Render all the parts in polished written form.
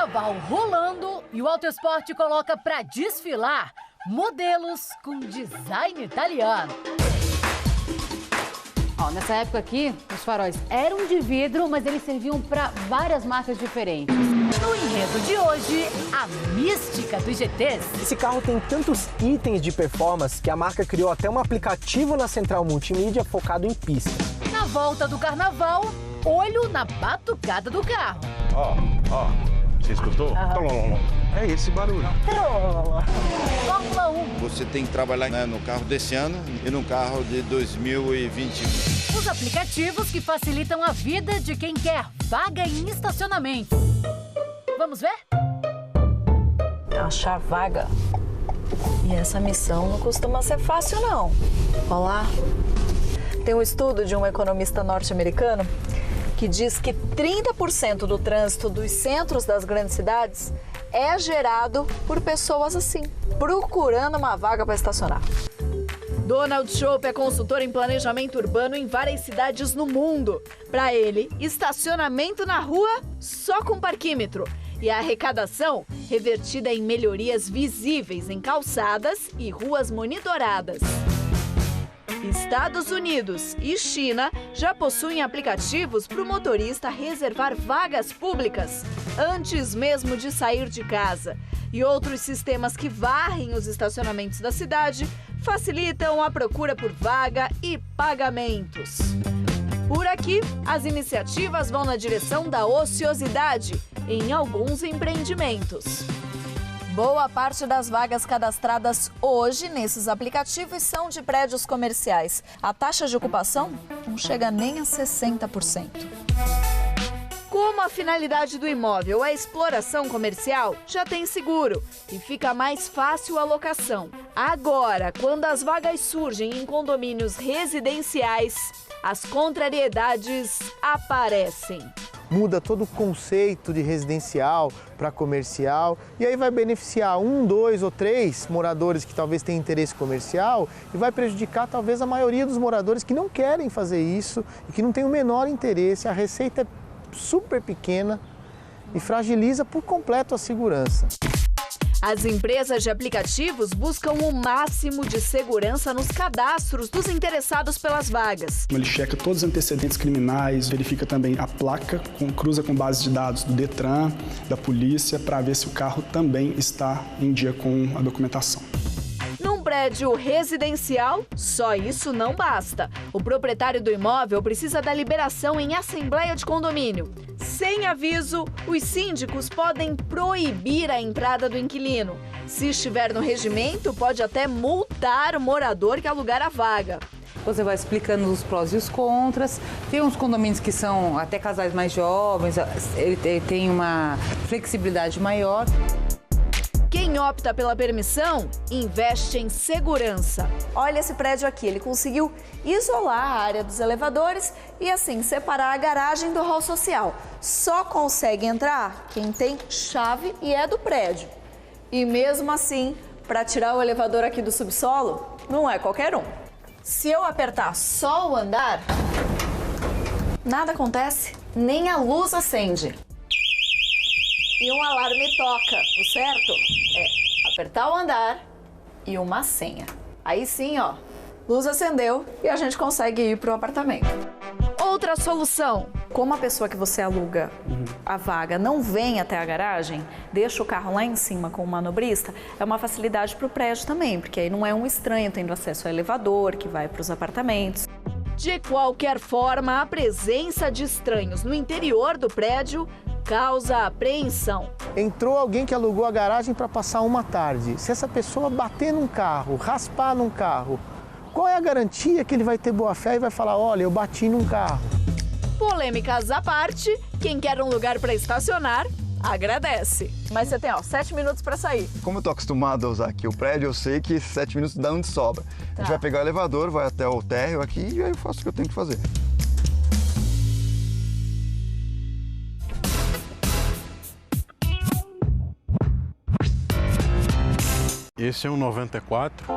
carnaval rolando e o Auto Esporte coloca para desfilar modelos com design italiano. Nessa época aqui, os faróis eram de vidro, mas eles serviam para várias marcas diferentes. No enredo de hoje, a mística dos GTs. Esse carro tem tantos itens de performance que a marca criou até um aplicativo na central multimídia focado em pista. Na volta do carnaval, olho na batucada do carro. Ó, você escutou? É esse barulho. Fórmula 1. Você tem que trabalhar no carro desse ano e no carro de 2020. Os aplicativos que facilitam a vida de quem quer vaga em estacionamento. Vamos ver? Achar vaga. E essa missão não costuma ser fácil, não. Olá. Tem um estudo de um economista norte-americano que diz que 30% do trânsito dos centros das grandes cidades é gerado por pessoas assim, procurando uma vaga para estacionar. Donald Schopp é consultor em planejamento urbano em várias cidades no mundo. Para ele, estacionamento na rua só com parquímetro. E a arrecadação revertida em melhorias visíveis em calçadas e ruas monitoradas. Estados Unidos e China já possuem aplicativos para o motorista reservar vagas públicas antes mesmo de sair de casa. E outros sistemas que varrem os estacionamentos da cidade facilitam a procura por vaga e pagamentos. Por aqui, as iniciativas vão na direção da ociosidade em alguns empreendimentos. Boa parte das vagas cadastradas hoje nesses aplicativos são de prédios comerciais. A taxa de ocupação não chega nem a 60%. Como a finalidade do imóvel é exploração comercial, já tem seguro e fica mais fácil a locação. Agora, quando as vagas surgem em condomínios residenciais, as contrariedades aparecem. Muda todo o conceito de residencial para comercial e aí vai beneficiar 1, 2 ou 3 moradores que talvez tenham interesse comercial e vai prejudicar talvez a maioria dos moradores que não querem fazer isso e que não tem o menor interesse. A receita é super pequena e fragiliza por completo a segurança. As empresas de aplicativos buscam o máximo de segurança nos cadastros dos interessados pelas vagas. Ele checa todos os antecedentes criminais, verifica também a placa, cruza com base de dados do Detran, da polícia, para ver se o carro também está em dia com a documentação. Num prédio residencial, só isso não basta. O proprietário do imóvel precisa da liberação em assembleia de condomínio. Sem aviso, os síndicos podem proibir a entrada do inquilino. Se estiver no regimento, pode até multar o morador que alugar a vaga. Você vai explicando os prós e os contras. Tem uns condomínios que são até casais mais jovens, ele tem uma flexibilidade maior. Quem opta pela permissão, investe em segurança. Olha esse prédio aqui, ele conseguiu isolar a área dos elevadores e assim separar a garagem do hall social. Só consegue entrar quem tem chave e é do prédio. E mesmo assim, para tirar o elevador aqui do subsolo, não é qualquer um. Se eu apertar só o andar, nada acontece, nem a luz acende. E um alarme toca. O certo é apertar o andar e uma senha. Aí sim, ó, luz acendeu e a gente consegue ir pro apartamento. Outra solução. Como a pessoa que você aluga a vaga não vem até a garagem, deixa o carro lá em cima com o manobrista, é uma facilidade pro prédio também, porque aí não é um estranho tendo acesso ao elevador que vai para os apartamentos. De qualquer forma, a presença de estranhos no interior do prédio causa apreensão. Entrou alguém que alugou a garagem para passar uma tarde. Se essa pessoa bater num carro, raspar num carro, qual é a garantia que ele vai ter boa fé e vai falar, olha, eu bati num carro? Polêmicas à parte, quem quer um lugar para estacionar, agradece. Mas você tem, 7 minutos para sair. Como eu tô acostumado a usar aqui o prédio, eu sei que 7 minutos dá onde sobra. A gente vai pegar o elevador, vai até o térreo aqui e aí eu faço o que eu tenho que fazer. Esse é um 94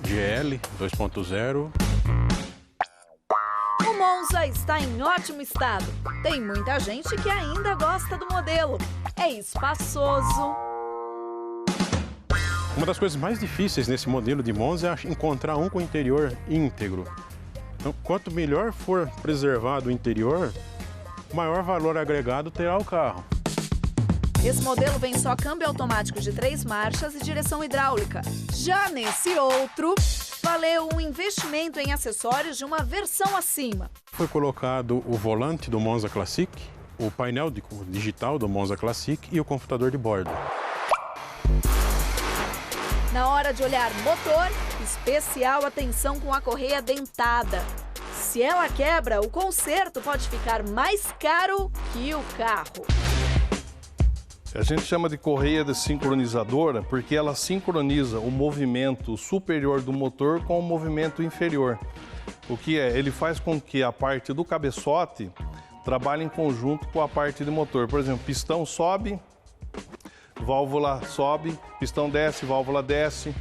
GL 2.0. O Monza está em ótimo estado. Tem muita gente que ainda gosta do modelo. É espaçoso. Uma das coisas mais difíceis nesse modelo de Monza é encontrar um com o interior íntegro. Então, quanto melhor for preservado o interior, maior valor agregado terá o carro. Esse modelo vem só câmbio automático de 3 marchas e direção hidráulica. Já nesse outro, valeu um investimento em acessórios de uma versão acima. Foi colocado o volante do Monza Classic, o painel digital do Monza Classic e o computador de bordo. Na hora de olhar motor, especial atenção com a correia dentada. Se ela quebra, o conserto pode ficar mais caro que o carro. A gente chama de correia sincronizadora porque ela sincroniza o movimento superior do motor com o movimento inferior. O que é? Ele faz com que a parte do cabeçote trabalhe em conjunto com a parte do motor. Por exemplo, pistão sobe, válvula sobe, pistão desce, válvula desce.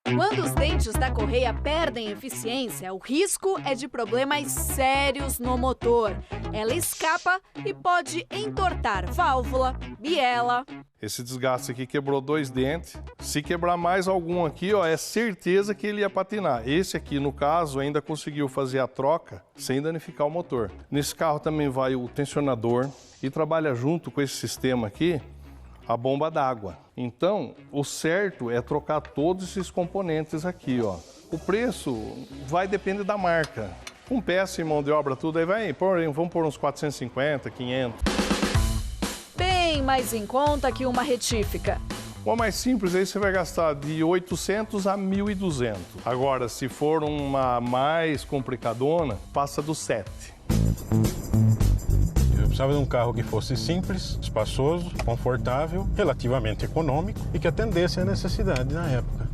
Quando os dentes da correia perdem eficiência, o risco é de problemas sérios no motor. Ela escapa e pode entortar válvula, biela. Esse desgaste aqui quebrou 2 dentes. Se quebrar mais algum aqui, ó, é certeza que ele ia patinar. Esse aqui, no caso, ainda conseguiu fazer a troca sem danificar o motor. Nesse carro também vai o tensionador e trabalha junto com esse sistema aqui a bomba d'água. Então, o certo é trocar todos esses componentes aqui, ó. O preço vai depender da marca. Com peça e mão de obra, tudo aí vamos pôr uns 450, 500. Bem mais em conta que uma retífica. O mais simples aí você vai gastar de 800 a 1.200. Agora, se for uma mais complicadona, passa do 7. Eu precisava de um carro que fosse simples, espaçoso, confortável, relativamente econômico e que atendesse à necessidade na época.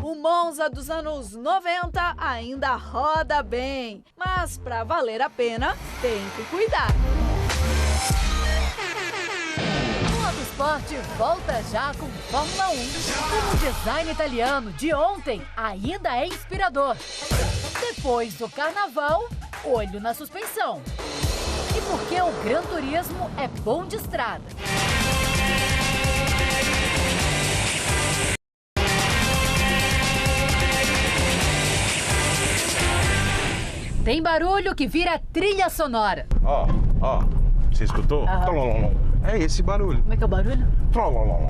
O Monza dos anos 90 ainda roda bem, mas para valer a pena, tem que cuidar. O Autosport volta já com Fórmula 1. O design italiano de ontem ainda é inspirador. Depois do carnaval, olho na suspensão. E porque o Gran Turismo é bom de estrada. Tem barulho que vira trilha sonora. Ó, você escutou? Trololom. É esse barulho. Como é que é o barulho? Trololom.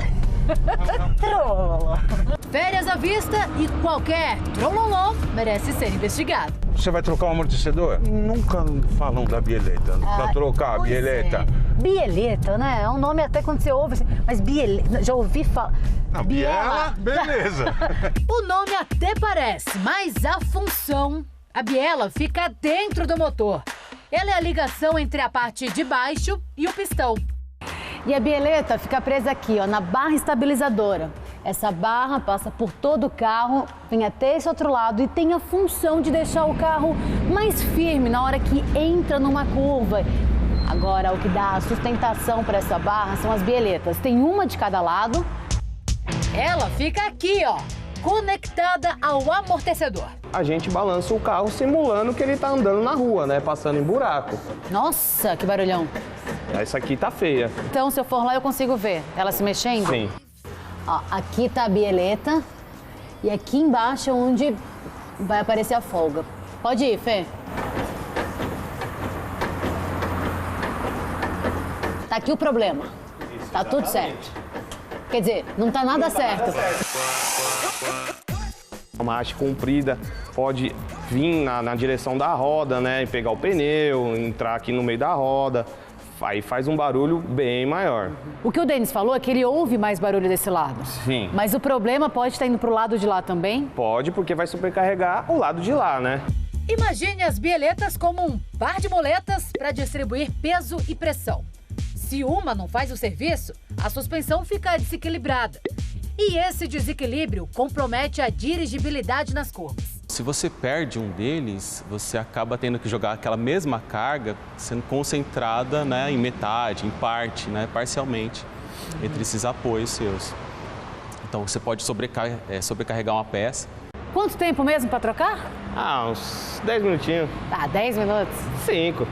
Férias à vista e qualquer trololom merece ser investigado. Você vai trocar o amortecedor? Nunca falam da bieleta. Pra trocar a bieleta. Bieleta, né? É um nome até quando você ouve, mas bieleta, já ouvi falar. Biela, beleza. O nome até parece, mas a função, a biela fica dentro do motor. Ela é a ligação entre a parte de baixo e o pistão. E a bieleta fica presa aqui, ó, na barra estabilizadora. Essa barra passa por todo o carro, vem até esse outro lado e tem a função de deixar o carro mais firme na hora que entra numa curva. Agora, o que dá a sustentação para essa barra são as bieletas. Tem uma de cada lado. Ela fica aqui, ó, conectada ao amortecedor. A gente balança o carro simulando que ele tá andando na rua, né? Passando em buraco. Nossa, que barulhão. Essa aqui tá feia. Então, se eu for lá, eu consigo ver ela se mexendo? Sim. Ó, aqui tá a bieleta e aqui embaixo é onde vai aparecer a folga. Pode ir, Fê. Tá aqui o problema. Tá tudo certo. Quer dizer, não tá nada certo. Uma haste comprida pode vir na direção da roda, né? E pegar o pneu, entrar aqui no meio da roda. Aí faz um barulho bem maior. O que o Denis falou é que ele ouve mais barulho desse lado. Sim. Mas o problema pode estar indo pro lado de lá também? Pode, porque vai sobrecarregar o lado de lá, né? Imagine as bieletas como um par de muletas para distribuir peso e pressão. Se uma não faz o serviço, a suspensão fica desequilibrada. E esse desequilíbrio compromete a dirigibilidade nas curvas. Se você perde um deles, você acaba tendo que jogar aquela mesma carga sendo concentrada, né, em metade, em parte, né, parcialmente, entre esses apoios seus. Então você pode sobrecarregar uma peça Quanto tempo mesmo para trocar? Uns 10 minutinhos. 10 minutos? 5.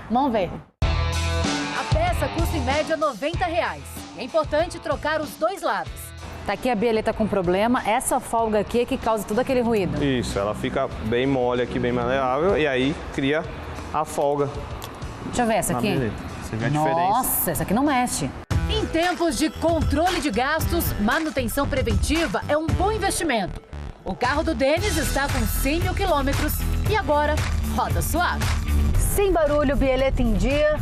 Vamos ver. A peça custa em média R$90. É importante trocar os dois lados. Tá aqui a bieleta com problema. Essa folga aqui é que causa todo aquele ruído. Isso, ela fica bem mole aqui, bem maleável, e aí cria a folga. Deixa eu ver essa aqui. Você vê a diferença. Nossa, essa aqui não mexe. Em tempos de controle de gastos, manutenção preventiva é um bom investimento. O carro do Denis está com 100 mil quilômetros e agora roda suave. Sem barulho, bieleta em dia,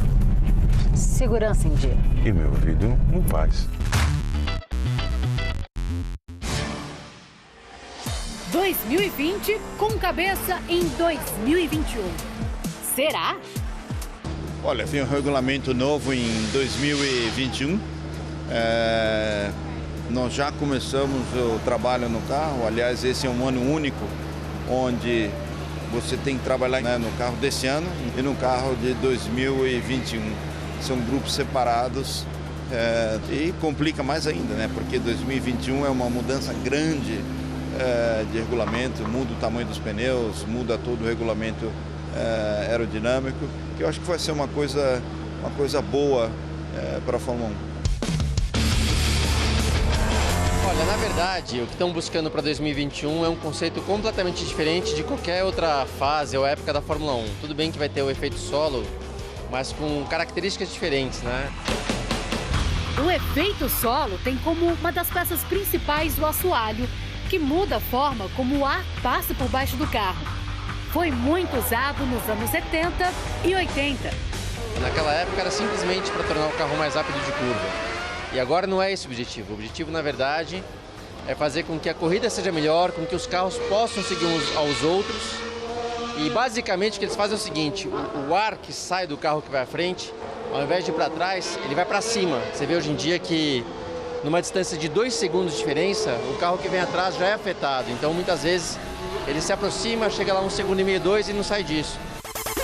segurança em dia. E meu vidro não faz. 2020 com cabeça em 2021. Será? Olha, tem um regulamento novo em 2021. Nós já começamos o trabalho no carro. Aliás, esse é um ano único onde você tem que trabalhar no carro desse ano e no carro de 2021. São grupos separados e complica mais ainda, né? Porque 2021 é uma mudança grande de regulamento, muda o tamanho dos pneus, muda todo o regulamento aerodinâmico, que eu acho que vai ser uma coisa boa para a Fórmula 1. Olha, na verdade, o que estão buscando para 2021 é um conceito completamente diferente de qualquer outra fase ou época da Fórmula 1. Tudo bem que vai ter o efeito solo, mas com características diferentes, né? O efeito solo tem como uma das peças principais o assoalho, que muda a forma como o ar passa por baixo do carro. Foi muito usado nos anos 70 e 80. Naquela época era simplesmente para tornar o carro mais rápido de curva. E agora não é esse o objetivo. O objetivo, na verdade, é fazer com que a corrida seja melhor, com que os carros possam seguir uns aos outros. E basicamente o que eles fazem é o seguinte, o ar que sai do carro que vai à frente, ao invés de ir para trás, ele vai para cima. Você vê hoje em dia que numa distância de 2 segundos de diferença, o carro que vem atrás já é afetado. Então, muitas vezes, ele se aproxima, chega lá 1,5 segundos, 2 e não sai disso.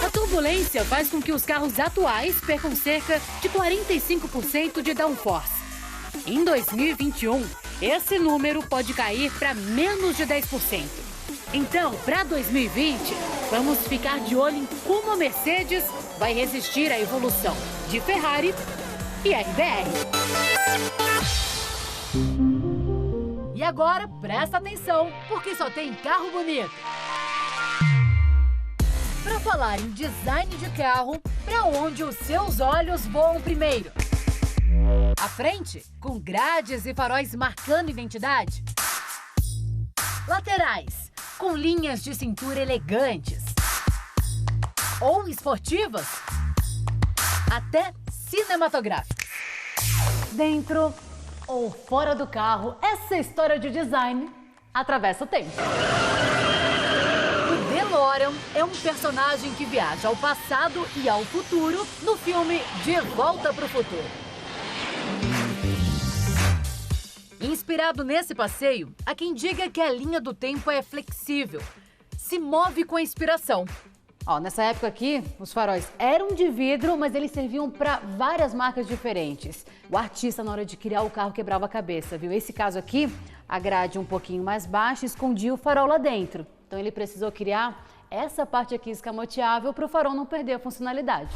A turbulência faz com que os carros atuais percam cerca de 45% de downforce. Em 2021, esse número pode cair para menos de 10%. Então, para 2020, vamos ficar de olho em como a Mercedes vai resistir à evolução de Ferrari e RBR. E agora, presta atenção, porque só tem carro bonito. Para falar em design de carro, para onde os seus olhos voam primeiro? À frente, com grades e faróis marcando identidade. Laterais, com linhas de cintura elegantes. Ou esportivas, até cinematográficas. Dentro ou fora do carro, essa história de design atravessa o tempo. O DeLorean é um personagem que viaja ao passado e ao futuro no filme De Volta para o Futuro. Inspirado nesse passeio, há quem diga que a linha do tempo é flexível, se move com a inspiração. Nessa época aqui, os faróis eram de vidro, mas eles serviam para várias marcas diferentes. O artista, na hora de criar o carro, quebrava a cabeça, viu? Esse caso aqui, a grade um pouquinho mais baixa escondia o farol lá dentro. Então ele precisou criar essa parte aqui escamoteável para o farol não perder a funcionalidade.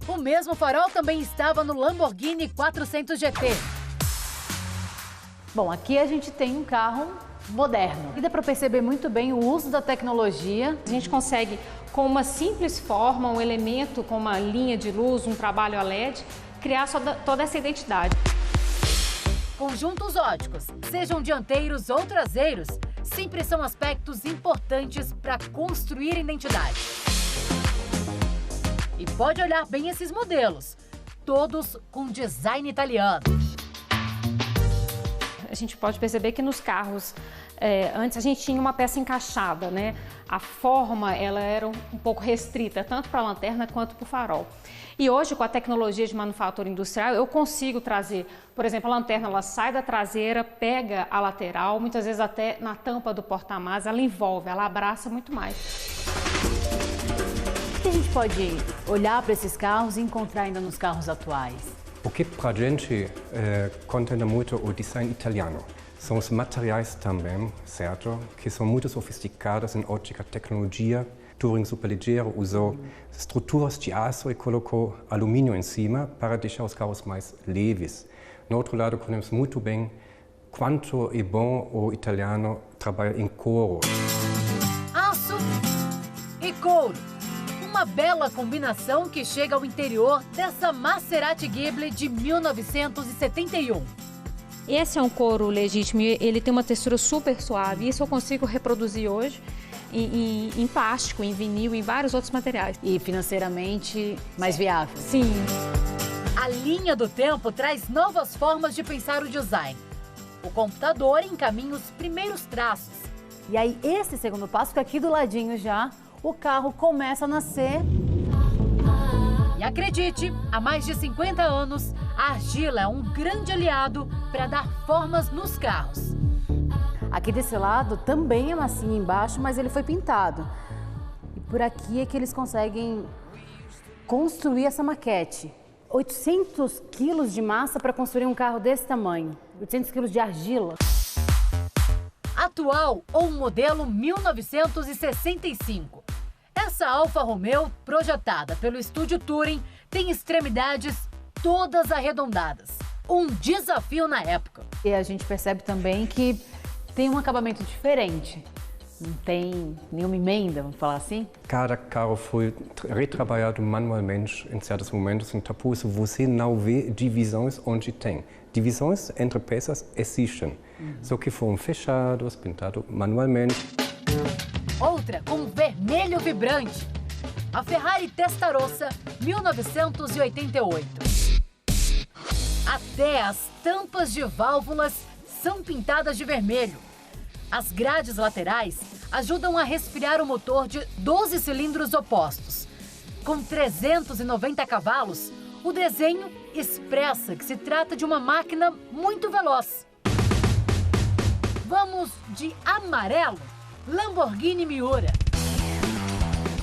O mesmo farol também estava no Lamborghini 400 GT. Bom, aqui a gente tem um carro moderno. E dá para perceber muito bem o uso da tecnologia. A gente consegue, com uma simples forma, um elemento com uma linha de luz, um trabalho a LED, criar toda essa identidade. Conjuntos óticos, sejam dianteiros ou traseiros, sempre são aspectos importantes para construir identidade. E pode olhar bem esses modelos, todos com design italiano. A gente pode perceber que nos carros, antes a gente tinha uma peça encaixada, né? A forma ela era um pouco restrita, tanto para a lanterna quanto para o farol. E hoje, com a tecnologia de manufatura industrial, eu consigo trazer, por exemplo, a lanterna ela sai da traseira, pega a lateral, muitas vezes até na tampa do porta-malas, ela envolve, ela abraça muito mais. O que a gente pode olhar para esses carros e encontrar ainda nos carros atuais? O que para a gente contenta muito o design italiano. São os materiais também, certo? Que são muito sofisticados em ótica tecnologia. Touring superligeiro usou estruturas de aço e colocou alumínio em cima para deixar os carros mais leves. No outro lado, conhecemos muito bem quanto é bom o italiano trabalhar em couro. Aço e couro. Uma bela combinação que chega ao interior dessa Maserati Ghibli de 1971. Esse é um couro legítimo, ele tem uma textura super suave. Isso eu consigo reproduzir hoje em plástico, em vinil, em vários outros materiais. E financeiramente mais viável. Sim. A linha do tempo traz novas formas de pensar o design. O computador encaminha os primeiros traços. E aí esse segundo passo, que aqui do ladinho já, o carro começa a nascer. E acredite, há mais de 50 anos, a argila é um grande aliado para dar formas nos carros. Aqui desse lado também é massinha embaixo, mas ele foi pintado. E por aqui é que eles conseguem construir essa maquete. 800 quilos de massa para construir um carro desse tamanho. 800 quilos de argila. Atual ou modelo 1965. Essa Alfa Romeo, projetada pelo estúdio Touring, tem extremidades todas arredondadas. Um desafio na época. E a gente percebe também que tem um acabamento diferente. Não tem nenhuma emenda, vamos falar assim? Cada carro foi retrabalhado manualmente em certos momentos, então por isso você não vê divisões onde tem. Divisões entre peças existem, só que foram fechados, pintados manualmente. Outra com vermelho vibrante. A Ferrari Testarossa 1988. Até as tampas de válvulas são pintadas de vermelho. As grades laterais ajudam a resfriar o motor de 12 cilindros opostos. Com 390 cavalos, o desenho expressa que se trata de uma máquina muito veloz. Vamos de amarelo, Lamborghini Miura.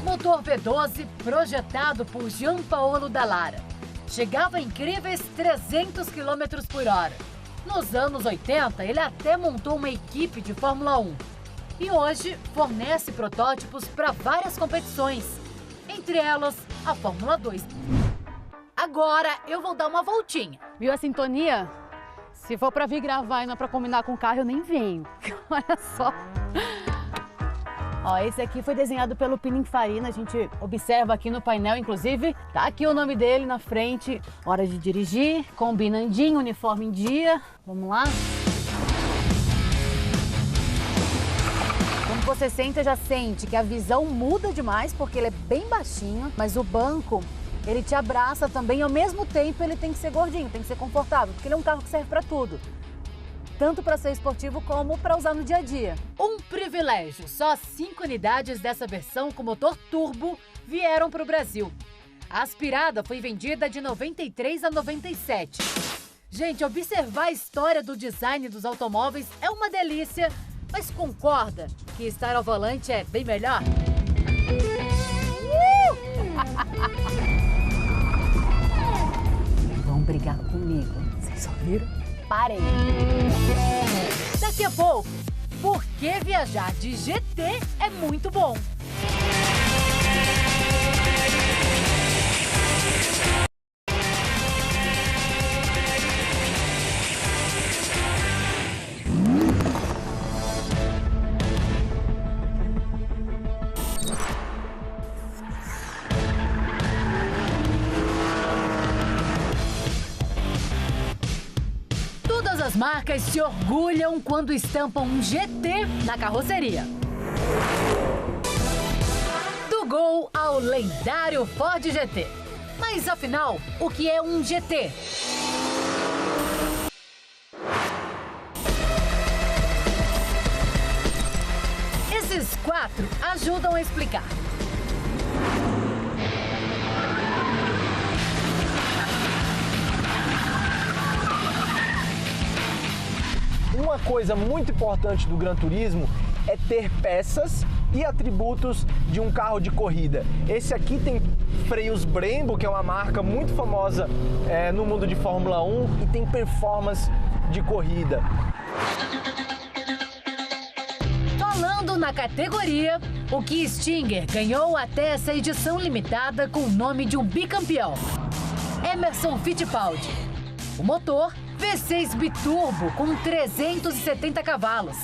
Motor V12 projetado por Gianpaolo Dallara. Chegava a incríveis 300 km por hora. Nos anos 80, ele até montou uma equipe de Fórmula 1. E hoje fornece protótipos para várias competições, entre elas a Fórmula 2. Agora eu vou dar uma voltinha. Viu a sintonia? Se for para vir gravar e não para combinar com o carro, eu nem venho. Olha só. Ó, esse aqui foi desenhado pelo Pininfarina, a gente observa aqui no painel, inclusive, tá aqui o nome dele na frente. Hora de dirigir, combinandinho, uniforme em dia. Vamos lá? Quando você senta, já sente que a visão muda demais, porque ele é bem baixinho, mas o banco, ele te abraça também, ao mesmo tempo ele tem que ser gordinho, tem que ser confortável, porque ele é um carro que serve para tudo. Tanto para ser esportivo como para usar no dia a dia. Um privilégio, só 5 unidades dessa versão com motor turbo vieram para o Brasil. A aspirada foi vendida de 93 a 97. Gente, observar a história do design dos automóveis é uma delícia, mas concorda que estar ao volante é bem melhor? Vão brigar comigo, vocês ouviram? Parem! Daqui a pouco, por que viajar de GT é muito bom? As marcas se orgulham quando estampam um GT na carroceria. Do Gol ao lendário Ford GT. Mas afinal, o que é um GT? Esses 4 ajudam a explicar. Uma coisa muito importante do Gran Turismo é ter peças e atributos de um carro de corrida. Esse aqui tem freios Brembo, que é uma marca muito famosa no mundo de Fórmula 1, e tem performance de corrida. Falando na categoria, o Kia Stinger ganhou até essa edição limitada com o nome de um bicampeão, Emerson Fittipaldi. O motor V6 biturbo com 370 cavalos.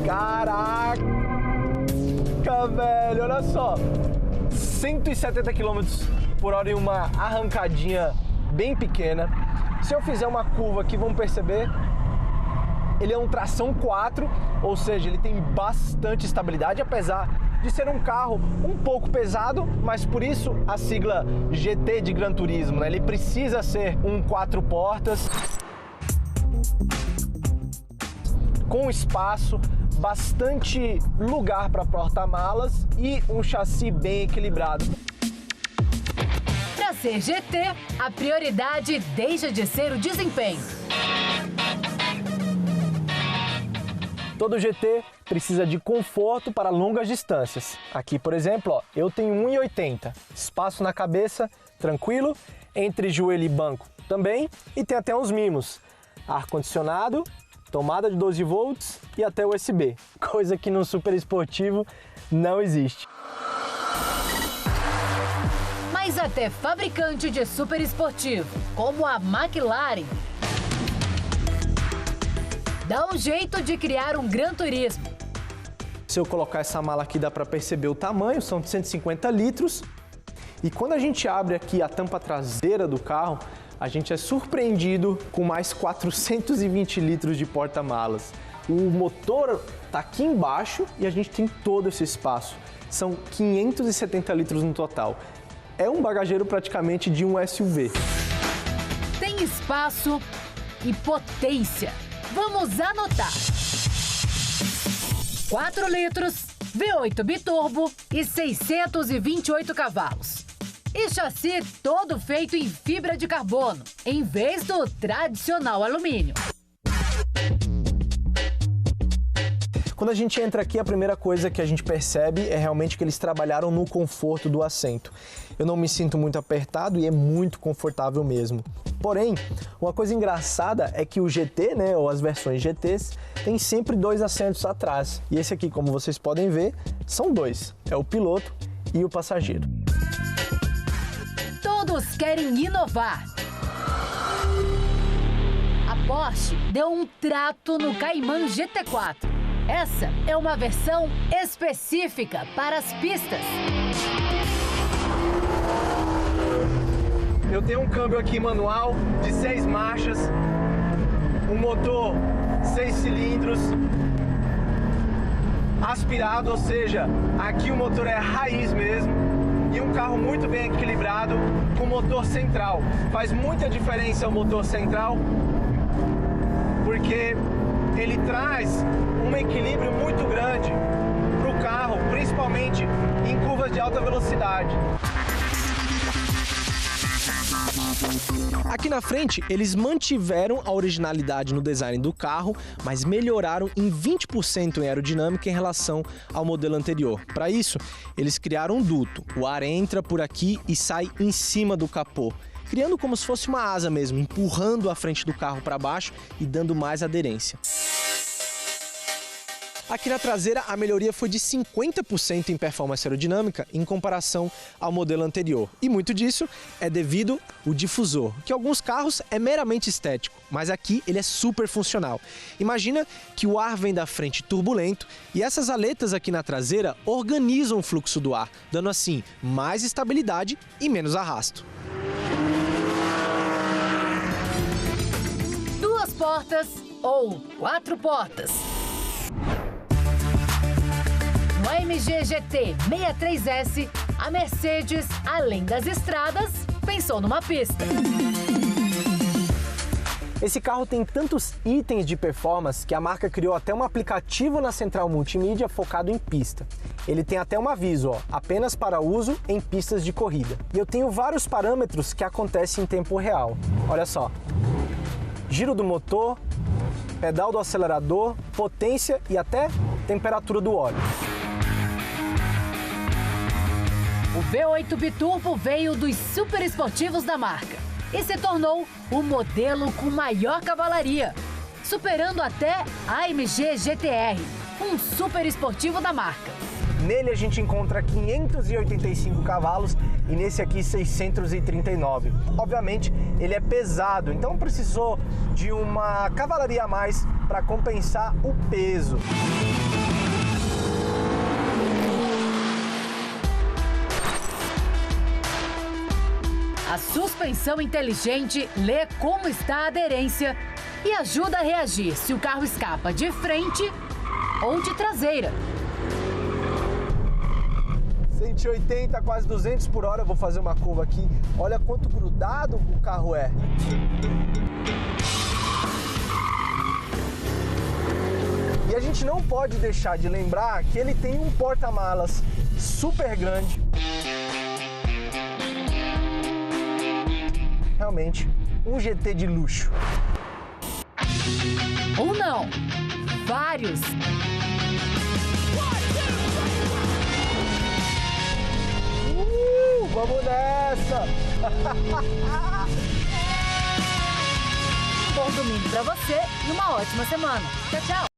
Caraca, velho, olha só. 170 km por hora em uma arrancadinha bem pequena. Se eu fizer uma curva aqui, vamos perceber, ele é um tração 4, ou seja, ele tem bastante estabilidade, apesar de ser um carro um pouco pesado, mas por isso a sigla GT de Gran Turismo, né? Ele precisa ser um 4 portas, com espaço, bastante lugar para porta-malas e um chassi bem equilibrado. Para ser GT, a prioridade deixa de ser o desempenho. Todo GT precisa de conforto para longas distâncias. Aqui, por exemplo, ó, eu tenho 1,80, espaço na cabeça, tranquilo, entre joelho e banco também, e tem até uns mimos, ar-condicionado, tomada de 12 volts e até USB, coisa que no super esportivo não existe. Mas até fabricante de super esportivo, como a McLaren, dá um jeito de criar um Gran Turismo. Se eu colocar essa mala aqui, dá para perceber o tamanho, são de 150 litros. E quando a gente abre aqui a tampa traseira do carro, a gente é surpreendido com mais 420 litros de porta-malas. O motor está aqui embaixo e a gente tem todo esse espaço. São 570 litros no total. É um bagageiro praticamente de um SUV. Tem espaço e potência. Vamos anotar. 4 litros, V8 biturbo e 628 cavalos. E chassi todo feito em fibra de carbono, em vez do tradicional alumínio. Quando a gente entra aqui, a primeira coisa que a gente percebe é realmente que eles trabalharam no conforto do assento. Eu não me sinto muito apertado e é muito confortável mesmo. Porém, uma coisa engraçada é que o GT, né, ou as versões GTs, tem sempre 2 assentos atrás. E esse aqui, como vocês podem ver, são 2. É o piloto e o passageiro. Todos querem inovar. A Porsche deu um trato no Cayman GT4. Essa é uma versão específica para as pistas. Eu tenho um câmbio aqui manual de 6 marchas, um motor 6 cilindros, aspirado, ou seja, aqui o motor é raiz mesmo, e um carro muito bem equilibrado com motor central. Faz muita diferença o motor central, porque ele traz um equilíbrio muito grande para o carro, principalmente em curvas de alta velocidade. Aqui na frente, eles mantiveram a originalidade no design do carro, mas melhoraram em 20% em aerodinâmica em relação ao modelo anterior. Para isso, eles criaram um duto. O ar entra por aqui e sai em cima do capô, criando como se fosse uma asa mesmo, empurrando a frente do carro para baixo e dando mais aderência. Aqui na traseira, a melhoria foi de 50% em performance aerodinâmica em comparação ao modelo anterior. E muito disso é devido ao difusor, que em alguns carros é meramente estético, mas aqui ele é super funcional. Imagina que o ar vem da frente turbulento e essas aletas aqui na traseira organizam o fluxo do ar, dando assim mais estabilidade e menos arrasto. 2 portas ou 4 portas. No AMG GT 63S, a Mercedes, além das estradas, pensou numa pista. Esse carro tem tantos itens de performance que a marca criou até um aplicativo na central multimídia focado em pista. Ele tem até um aviso, apenas para uso em pistas de corrida. E eu tenho vários parâmetros que acontecem em tempo real. Olha só, giro do motor, pedal do acelerador, potência e até temperatura do óleo. O V8 Biturbo veio dos super esportivos da marca e se tornou o modelo com maior cavalaria, superando até a AMG GT-R, um super esportivo da marca. Nele a gente encontra 585 cavalos e nesse aqui 639. Obviamente ele é pesado, então precisou de uma cavalaria a mais para compensar o peso. A suspensão inteligente lê como está a aderência e ajuda a reagir se o carro escapa de frente ou de traseira. 180, quase 200 por hora, eu vou fazer uma curva aqui. Olha quanto grudado o carro é. E a gente não pode deixar de lembrar que ele tem um porta-malas super grande. Realmente, um GT de luxo. Ou não, vários. Vamos nessa! Bom domingo pra você e uma ótima semana. Tchau, tchau!